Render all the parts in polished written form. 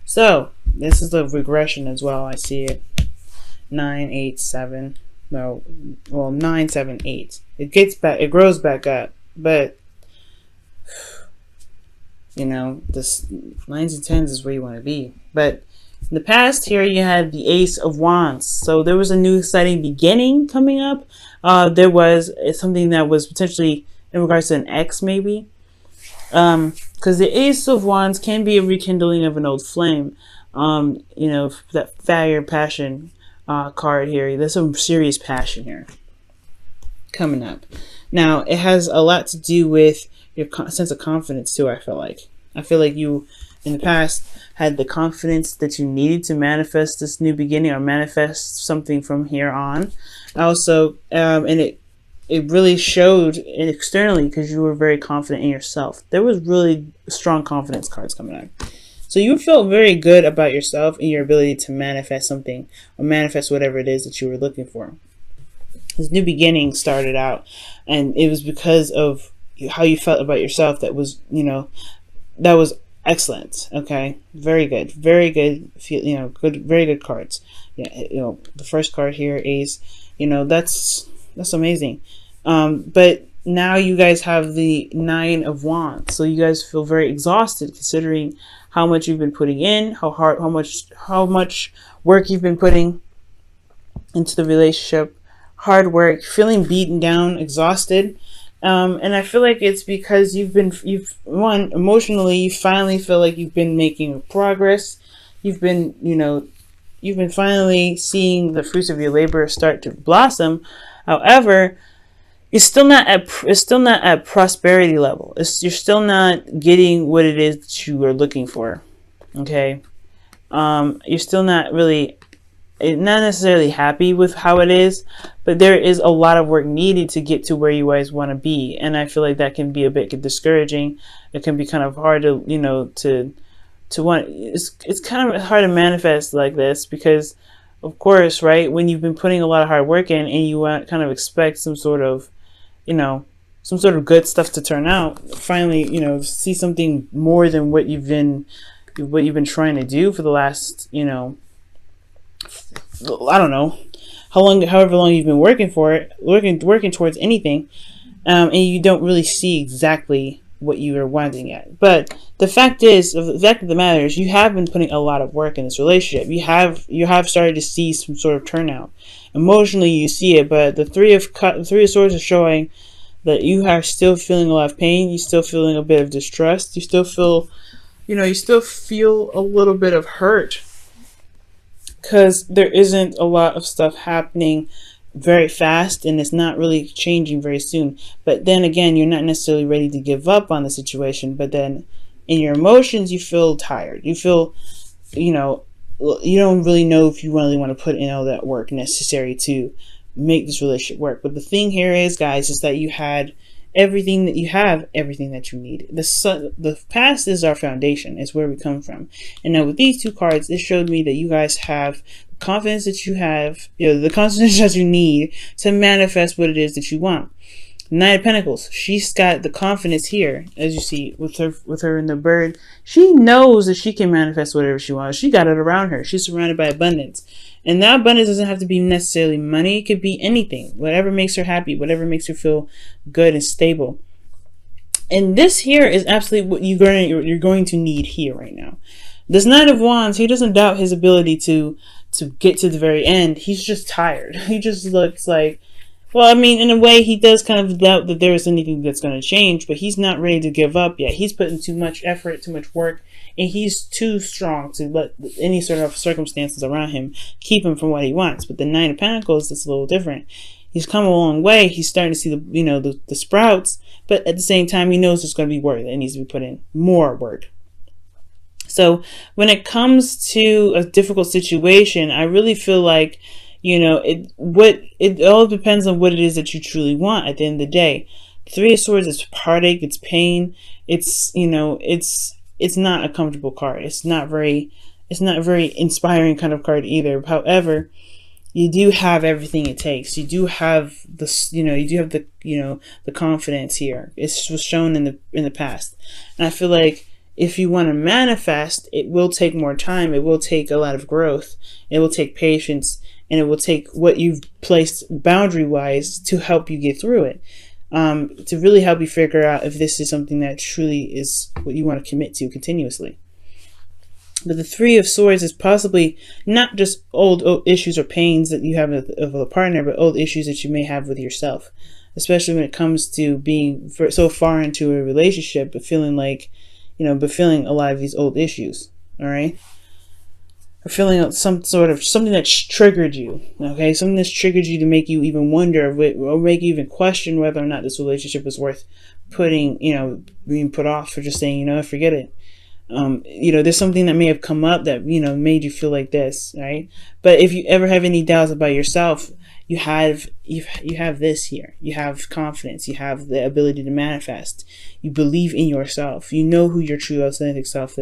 So this is the regression as well. I see it. 9, 8, 7. No, well, 9, 7, 8. It gets back. It grows back up, but you know, this 9s and 10s is where you want to be. But in the past here, you had the Ace of Wands. So there was a new exciting beginning coming up. There was something that was potentially in regards to an ex, maybe. Because the Ace of Wands can be a rekindling of an old flame. You know, that fire passion card here. There's some serious passion here coming up. Now, it has a lot to do with your sense of confidence too, I feel like you in the past had the confidence that you needed to manifest this new beginning or manifest something from here on. Also, and it really showed externally because you were very confident in yourself. There was really strong confidence cards coming up. So you felt very good about yourself and your ability to manifest something or manifest whatever it is that you were looking for. This new beginning started out, and it was because of how you felt about yourself that was, you know, that was excellent. Okay, very good, you know, good, very good cards. Yeah, you know, the first card here, Ace, you know, that's amazing. But now you guys have the 9 of Wands, so you guys feel very exhausted considering how much you've been putting in, how much work you've been putting into the relationship, hard work, feeling beaten down, exhausted. And I feel like it's because you've emotionally, you finally feel like you've been making progress. You've been finally seeing the fruits of your labor start to blossom. However, it's still not at prosperity level. You're still not getting what it is that you are looking for. Okay. You're still not necessarily happy with how it is, but there is a lot of work needed to get to where you guys want to be. And I feel like that can be a bit discouraging. It can be kind of hard to, you know, to want, it's kind of hard to manifest like this because of course, right, when you've been putting a lot of hard work in and you want kind of expect some sort of, you know, some sort of good stuff to turn out, finally, you know, see something more than what you've been trying to do for the last, you know, I don't know however long you've been working for it, working towards anything, and you don't really see exactly what you are wanting yet. But the fact of the matter is, you have been putting a lot of work in this relationship. You have started to see some sort of turnout. Emotionally, you see it, but the three of Swords is showing that you are still feeling a lot of pain. You're still feeling a bit of distrust. You still feel, you know, a little bit of hurt because there isn't a lot of stuff happening very fast and it's not really changing very soon. But then again, you're not necessarily ready to give up on the situation, but then in your emotions, you feel tired. You feel, you know, you don't really know if you really want to put in all that work necessary to make this relationship work. But the thing here is, guys, is that you had everything that you need. The past is our foundation. It's where we come from. And now with these two cards, it showed me that you guys have confidence that you have, you know, the confidence that you need to manifest what it is that you want. Knight of Pentacles, she's got the confidence here, as you see with her in the bird. She knows that she can manifest whatever she wants. She got it around her. She's surrounded by abundance. And that abundance doesn't have to be necessarily money. It could be anything. Whatever makes her happy, whatever makes her feel good and stable. And this here is absolutely what you're going to need here right now. This Knight of Wands, he doesn't doubt his ability to get to the very end. He's just tired. He just looks like, well, I mean, in a way, he does kind of doubt that there is anything that's going to change, but he's not ready to give up yet. He's putting too much effort, too much work, and he's too strong to let any sort of circumstances around him keep him from what he wants. But the Knight of Pentacles is a little different. He's come a long way. He's starting to see the sprouts, but at the same time, he knows there's going to be work that needs to be put in, more work. So when it comes to a difficult situation, I really feel like, you know, it all depends on what it is that you truly want at the end of the day. Three of Swords is heartache, it's pain, it's, you know, it's not a comfortable card. It's not very inspiring kind of card either. However, you do have everything it takes. You do have the confidence here. It was shown in the past. And I feel like if you want to manifest, it will take more time. It will take a lot of growth. It will take patience, and it will take what you've placed boundary wise to help you get through it. To really help you figure out if this is something that truly is what you want to commit to continuously. But the Three of Swords is possibly not just old issues or pains that you have of a partner, but old issues that you may have with yourself, especially when it comes to being so far into a relationship, but feeling like, but feeling a lot of these old issues. All right. Or feeling some sort of something that's triggered you. Okay. Something that's triggered you to make you even wonder or make you even question whether or not this relationship is worth putting, being put off, for just saying, forget it. There's something that may have come up that, made you feel like this, right? But if you ever have any doubts about yourself, you have this here. You have confidence. You have the ability to manifest. You believe in yourself. You know who your true authentic self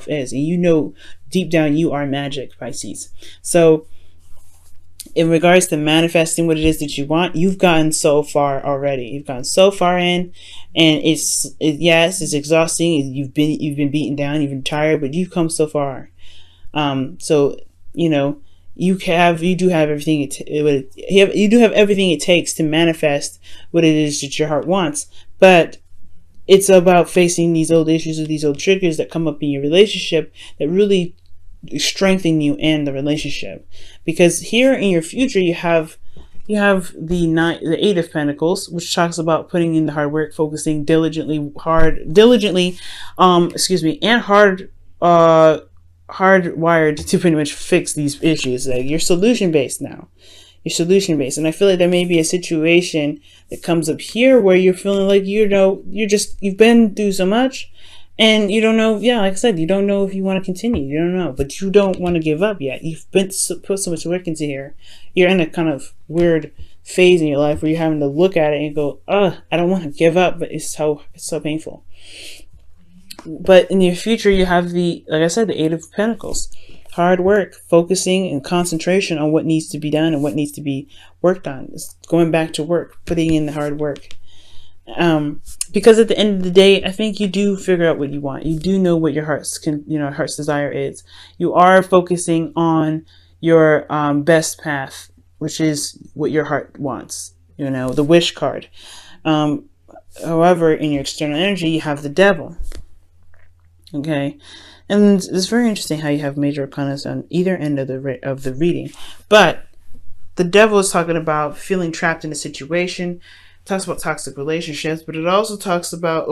is. And deep down you are magic, Pisces. So in regards to manifesting what it is that you want, you've gotten so far already. You've gotten so far in, and it's exhausting. You've been beaten down. You've been tired, but you've come so far. You do have everything it takes to manifest what it is that your heart wants. But it's about facing these old issues or these old triggers that come up in your relationship that really strengthen you and the relationship. Because here in your future you have the Eight of Pentacles, which talks about putting in the hard work, focusing diligently, and hardwired to pretty much fix these issues. Like, you're solution based now. You're solution based. And I feel like there may be a situation that comes up here where you're feeling like, you've been through so much and you don't know. Yeah, like I said, you don't know if you want to continue. You don't know, but you don't want to give up yet. You've put so much work into here. You're in a kind of weird phase in your life where you're having to look at it and go, I don't want to give up, but it's so painful. But in your future, you have the Eight of Pentacles. Hard work, focusing and concentration on what needs to be done and what needs to be worked on. It's going back to work, putting in the hard work. Because at the end of the day, I think you do figure out what you want. You do know what your heart's desire is. You are focusing on your best path, which is what your heart wants. The wish card. However, in your external energy, you have the Devil. Okay, and it's very interesting how you have major arcanas on either end of the reading. But the Devil is talking about feeling trapped in a situation. It talks about toxic relationships, but it also talks about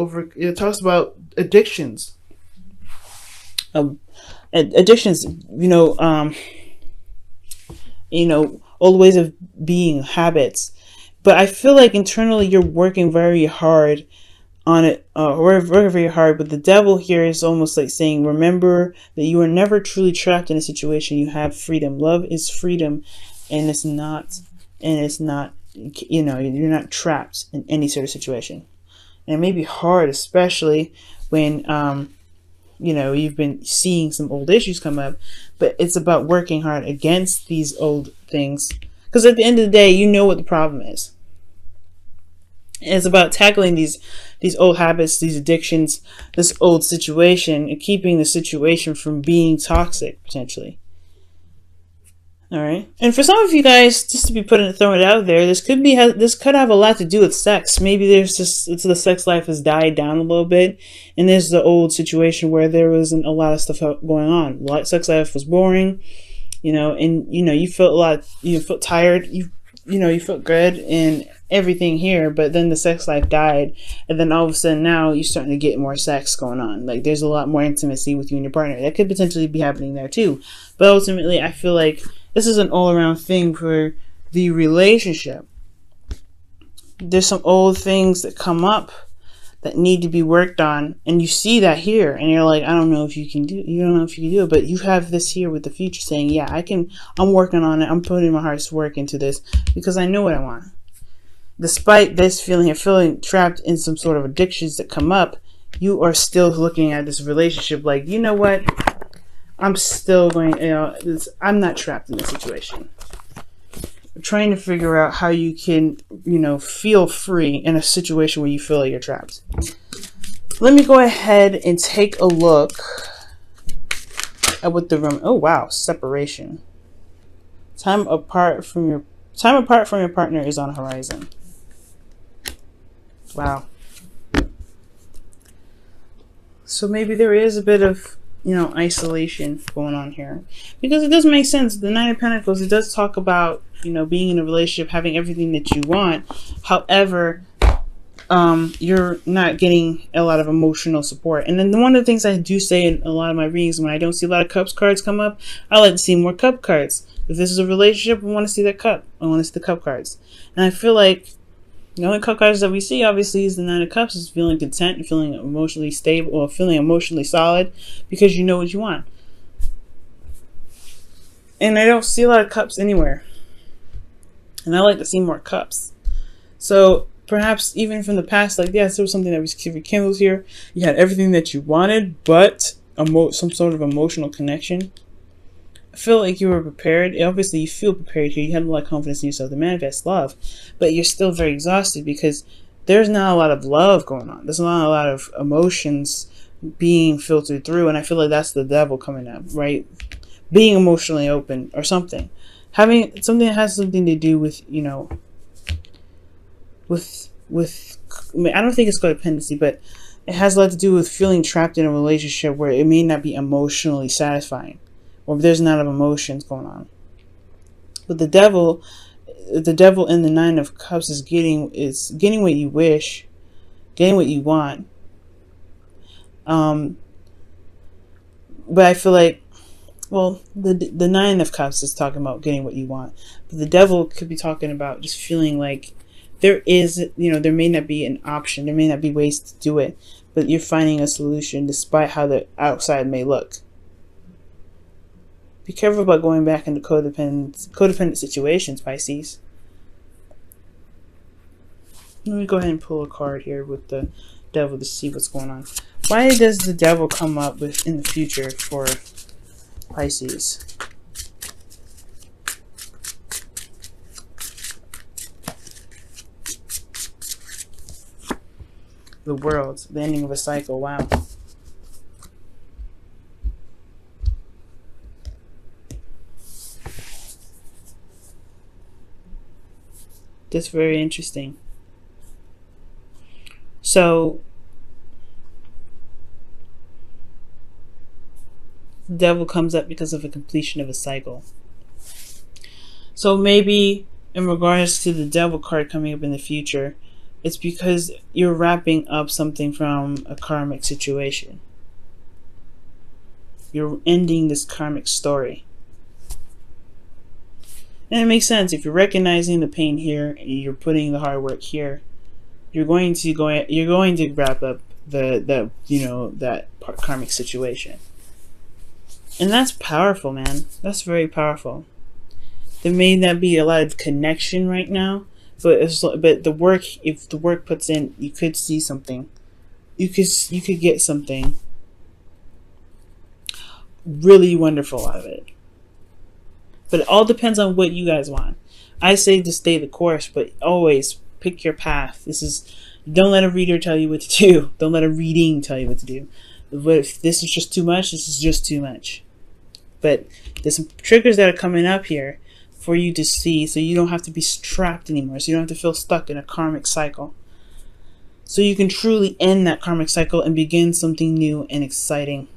addictions. Addictions, old ways of being, habits. But I feel like internally you're working very hard on it, working very hard. But the Devil here is almost like saying, remember that you are never truly trapped in a situation. You have freedom. Love is freedom, and it's not, you're not trapped in any sort of situation. And it may be hard, especially when, you've been seeing some old issues come up, but it's about working hard against these old things. Because at the end of the day, you know what the problem is. And it's about tackling these old habits, these addictions, this old situation, and keeping the situation from being toxic, potentially. All right. And for some of you guys, just to be throwing it out there, this could have a lot to do with sex. Maybe the sex life has died down a little bit, and there's the old situation where there wasn't a lot of stuff going on. Sex life was boring, and you felt you felt tired, you felt good and everything here, but then the sex life died, and then all of a sudden now you're starting to get more sex going on. Like, there's a lot more intimacy with you and your partner. That could potentially be happening there too. But ultimately, I feel like this is an all-around thing for the relationship. There's some old things that come up that need to be worked on, and you see that here, and you're like, I don't know if you can do it, but you have this here with the future saying, yeah, I'm working on it. I'm putting my heart's work into this because I know what I want. Despite this feeling trapped in some sort of addictions that come up, you are still looking at this relationship like, you know what? I'm still going, I'm not trapped in this situation. I'm trying to figure out how you can, feel free in a situation where you feel like you're trapped. Let me go ahead and take a look at what the room. Oh wow, separation. Time apart from your partner is on horizon. Wow. So maybe there is a bit of, isolation going on here, because it does make sense. The Nine of Pentacles, it does talk about, being in a relationship, having everything that you want. However, you're not getting a lot of emotional support. And then one of the things I do say in a lot of my readings, when I don't see a lot of cups cards come up, I like to see more cup cards. If this is a relationship, I want to see that cup. I want to see the cup cards. And I feel like the only cup cards that we see, obviously, is the Nine of Cups, is feeling content and feeling emotionally stable, or feeling emotionally solid, because you know what you want. And I don't see a lot of cups anywhere. And I like to see more cups. So perhaps even from the past, like, yes, there was something that was rekindled here. You had everything that you wanted, but some sort of emotional connection. I feel like you were prepared. Obviously, you feel prepared here. You had a lot of confidence in yourself to manifest love, but you're still very exhausted because there's not a lot of love going on. There's not a lot of emotions being filtered through, and I feel like that's the devil coming up, right? Being emotionally open or something. Having something that has something to do with, I don't think it's codependency, but it has a lot to do with feeling trapped in a relationship where it may not be emotionally satisfying, or there's not enough emotions going on. But the devil in the Nine of Cups is getting what you wish, getting what you want. But I feel like, well, the Nine of Cups is talking about getting what you want, but the devil could be talking about just feeling like there may not be an option, there may not be ways to do it, but you're finding a solution despite how the outside may look. Be careful about going back into codependent situations, Pisces. Let me go ahead and pull a card here with the devil to see what's going on. Why does the devil come up in the future for Pisces? The World, the ending of a cycle. Wow. That's very interesting. So the devil comes up because of a completion of a cycle. So maybe in regards to the devil card coming up in the future, it's because you're wrapping up something from a karmic situation. You're ending this karmic story. And it makes sense. If you're recognizing the pain here and you're putting the hard work here, you're going to wrap up that karmic situation. And that's powerful, man. That's very powerful. There may not be a lot of connection right now, but the work, if the work puts in, you could see something. You could get something really wonderful out of it. But it all depends on what you guys want. I say to stay the course, but always pick your path. Don't let a reader tell you what to do. Don't let a reading tell you what to do. But if this is just too much, this is just too much. But there's some triggers that are coming up here for you to see, so you don't have to be trapped anymore. So you don't have to feel stuck in a karmic cycle. So you can truly end that karmic cycle and begin something new and exciting.